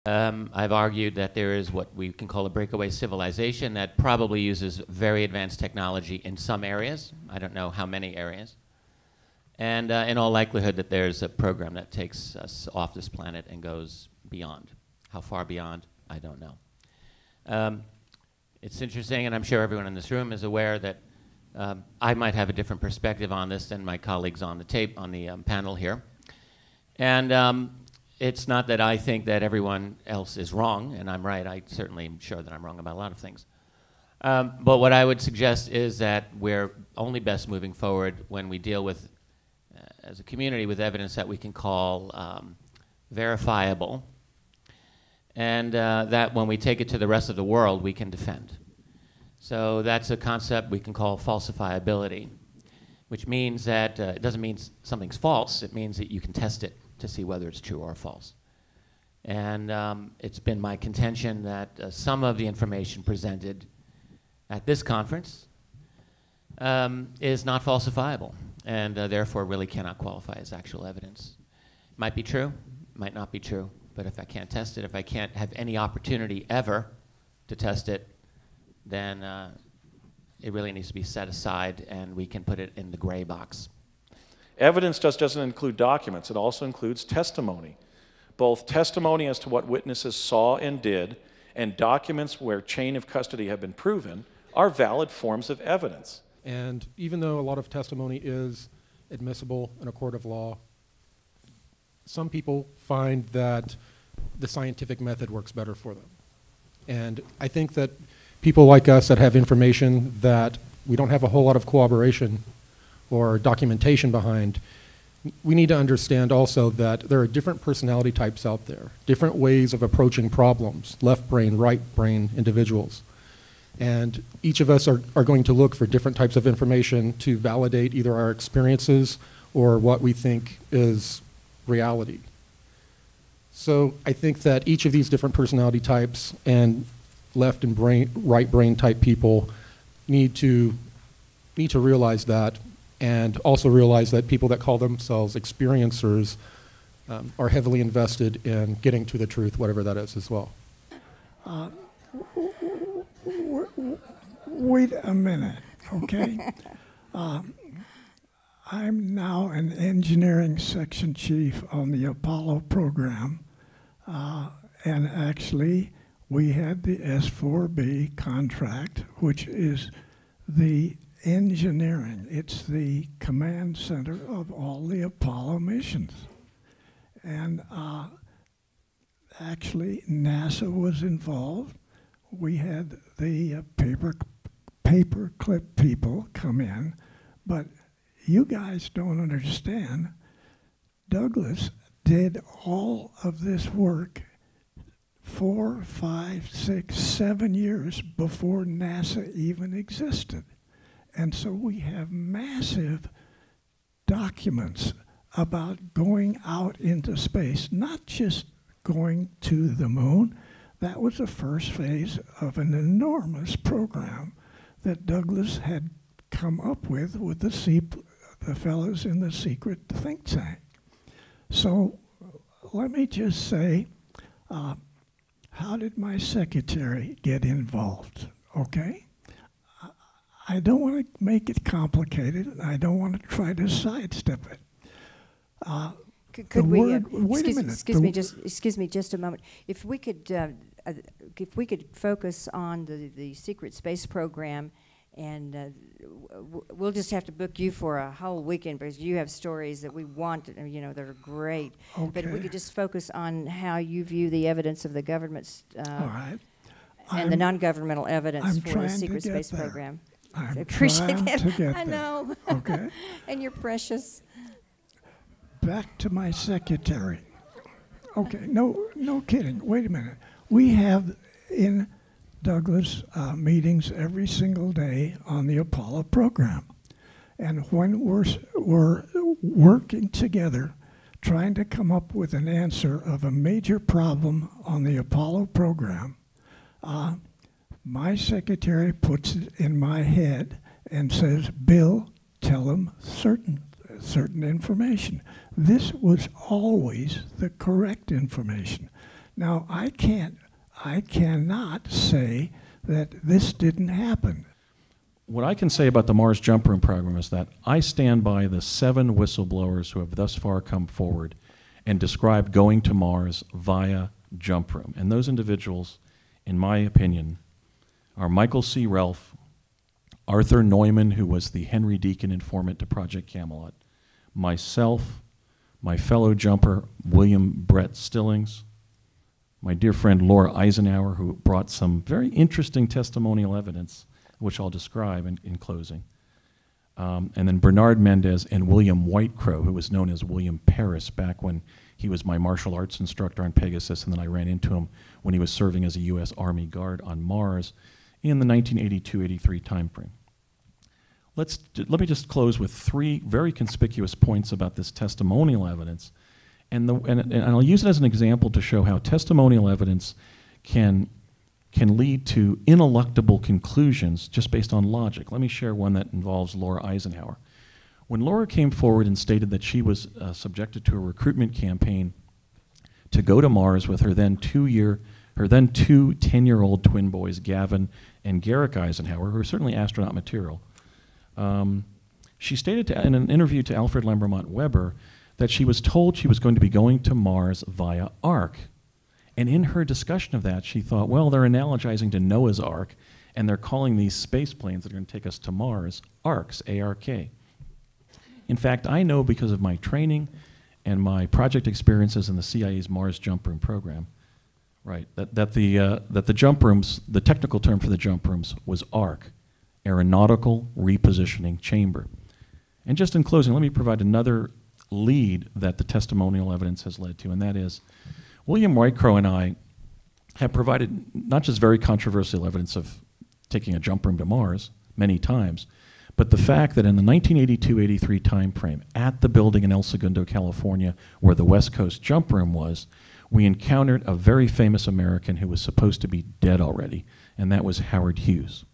I've argued that there is what we can call a breakaway civilization that probably uses very advanced technology in some areas. I don't know how many areas. And in all likelihood that there's a program that takes us off this planet and goes beyond. How far beyond, I don't know. It's interesting, and I'm sure everyone in this room is aware that I might have a different perspective on this than my colleagues on the panel here. And it's not that I think that everyone else is wrong, and I'm right. I certainly am sure that I'm wrong about a lot of things. But what I would suggest is that we're only best moving forward when we deal with, as a community, with evidence that we can call verifiable, and that when we take it to the rest of the world, we can defend. So that's a concept we can call falsifiability, which means that it doesn't mean something's false. It means that you can test it to see whether it's true or false. And it's been my contention that some of the information presented at this conference is not falsifiable, and therefore really cannot qualify as actual evidence. It might be true, might not be true, but if I can't test it, if I can't have any opportunity ever to test it, then it really needs to be set aside, and we can put it in the gray box. Evidence just doesn't include documents. It also includes testimony. Both testimony as to what witnesses saw and did, and documents where chain of custody have been proven are valid forms of evidence. And even though a lot of testimony is admissible in a court of law, some people find that the scientific method works better for them. And I think that people like us that have information that we don't have a whole lot of corroboration or documentation behind, we need to understand also that there are different personality types out there, different ways of approaching problems, left brain, right brain individuals. And each of us are going to look for different types of information to validate either our experiences or what we think is reality. So I think that each of these different personality types and left and right brain type people need to realize that, and also realize that people that call themselves experiencers are heavily invested in getting to the truth, whatever that is as well. Wait a minute, okay? I'm now an engineering section chief on the Apollo program, and actually we had the S4B contract, which is the engineering. It's the command center of all the Apollo missions. And actually NASA was involved. We had the paperclip people come in, but you guys don't understand. Douglas did all of this work 4, 5, 6, 7 years before NASA even existed. And so we have massive documents about going out into space, not just going to the moon. That was the first phase of an enormous program that Douglas had come up with the fellows in the secret think tank. So let me just say, how did my secretary get involved, okay? I don't want to make it complicated, and I don't want to try to sidestep it. Could we? Excuse me, just a moment. If we could focus on the secret space program, and we'll just have to book you for a whole weekend because you have stories that we want, you know, that are great. Okay. But if we could just focus on how you view the evidence of the government's all right. and the non-governmental evidence for the secret space program. I appreciate that. I know. Okay. And you're precious. Back to my secretary. Okay, no kidding. Wait a minute. We have in Douglas meetings every single day on the Apollo program. And when we're working together, trying to come up with an answer of a major problem on the Apollo program, my secretary puts it in my head and says, Bill, tell them certain information. This was always the correct information. Now, I cannot say that this didn't happen. What I can say about the Mars Jump Room program is that I stand by the 7 whistleblowers who have thus far come forward and described going to Mars via jump room. And those individuals, in my opinion, are Michael C. Relf, Arthur Neumann, who was the Henry Deacon informant to Project Camelot, myself, my fellow jumper, William Brett Stillings, my dear friend Laura Eisenhower, who brought some very interesting testimonial evidence, which I'll describe in closing, and then Bernard Mendez and William Whitecrow, who was known as William Paris back when he was my martial arts instructor on Pegasus, and then I ran into him when he was serving as a U.S. Army Guard on Mars in the 1982-83 timeframe. Let me just close with 3 very conspicuous points about this testimonial evidence, and I'll use it as an example to show how testimonial evidence can lead to ineluctable conclusions just based on logic. Let me share one that involves Laura Eisenhower. When Laura came forward and stated that she was subjected to a recruitment campaign to go to Mars with her then 2 10-year-old twin boys, Gavin and Garrick Eisenhower, who are certainly astronaut material, she stated in an interview to Alfred Lembermont Weber that she was told she was going to be going to Mars via Ark. And in her discussion of that, she thought, well, they're analogizing to Noah's Ark, and they're calling these space planes that are going to take us to Mars Arks, A-R-K. In fact, I know because of my training and my project experiences in the CIA's Mars Jump Room program, right, that the jump rooms, the technical term for the jump rooms was ARC, Aeronautical Repositioning Chamber. And just in closing, let me provide another lead that the testimonial evidence has led to, and that is William Whitecrow and I have provided not just very controversial evidence of taking a jump room to Mars many times, but the fact that in the 1982-83 time frame, at the building in El Segundo, California, where the West Coast jump room was, we encountered a very famous American who was supposed to be dead already, and that was Howard Hughes.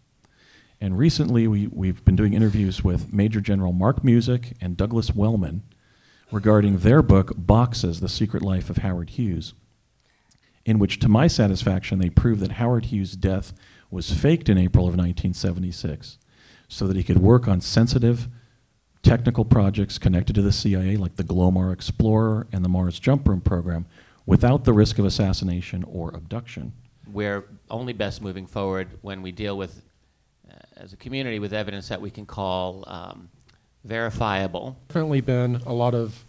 And recently, we've been doing interviews with Major General Mark Music and Douglas Wellman regarding their book, Boxes, The Secret Life of Howard Hughes, in which, to my satisfaction, they prove that Howard Hughes' death was faked in April of 1976 so that he could work on sensitive technical projects connected to the CIA, like the Glomar Explorer and the Mars Jump Room program, without the risk of assassination or abduction. We're only best moving forward when we deal with, as a community, with evidence that we can call verifiable. Definitely been a lot of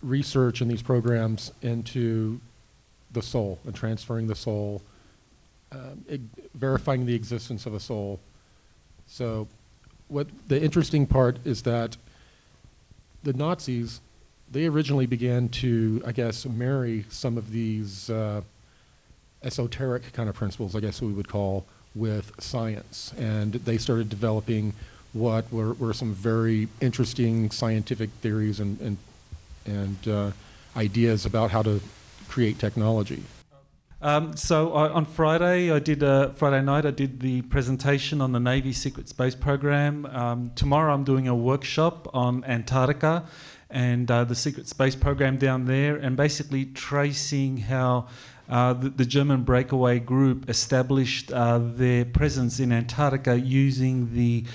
research in these programs into the soul and transferring the soul, verifying the existence of a soul. So what the interesting part is that the Nazis, they originally began to, I guess, marry some of these esoteric kind of principles, I guess we would call, with science. And they started developing what were some very interesting scientific theories and ideas about how to create technology. So on Friday night, I did the presentation on the Navy Secret Space Program. Tomorrow I'm doing a workshop on Antarctica and the Secret Space Program down there, and basically tracing how the German breakaway group established their presence in Antarctica using the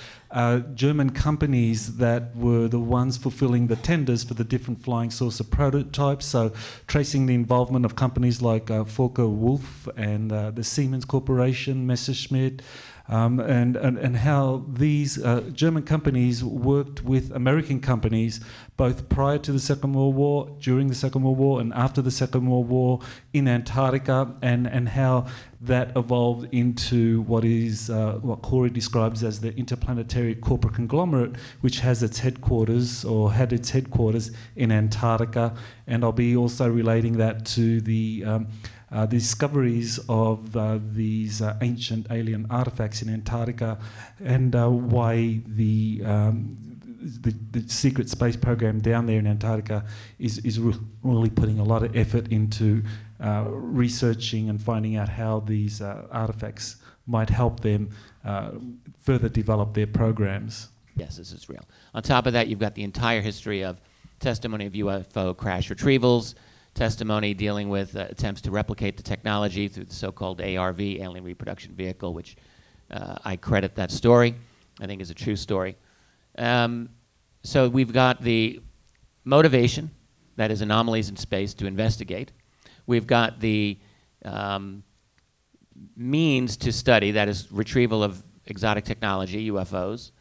German companies that were the ones fulfilling the tenders for the different flying saucer prototypes. So tracing the involvement of companies like Fokker-Wulf and the Siemens Corporation, Messerschmitt, and how these German companies worked with American companies both prior to the Second World War, during the Second World War, and after the Second World War in Antarctica, and how that evolved into what Corey describes as the interplanetary corporate conglomerate, which has its headquarters, or had its headquarters, in Antarctica. And I'll be also relating that to the discoveries of these ancient alien artifacts in Antarctica, and why the secret space program down there in Antarctica is really putting a lot of effort into researching and finding out how these artifacts might help them further develop their programs. Yes, this is real. On top of that, you've got the entire history of testimony of UFO crash retrievals, testimony dealing with attempts to replicate the technology through the so-called ARV, Alien Reproduction Vehicle, which I credit that story. I think is a true story. So we've got the motivation, that is anomalies in space, to investigate. We've got the means to study, that is retrieval of exotic technology, UFOs.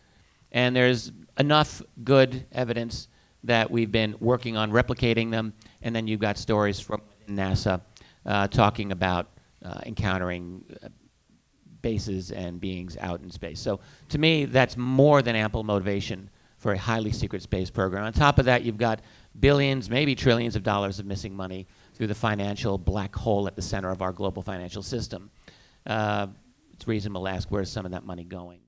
And there's enough good evidence that we've been working on replicating them. And then you've got stories from NASA talking about encountering bases and beings out in space. So to me, that's more than ample motivation for a highly secret space program. On top of that, you've got billions, maybe trillions of dollars of missing money through the financial black hole at the center of our global financial system. It's reasonable to ask, where's some of that money going?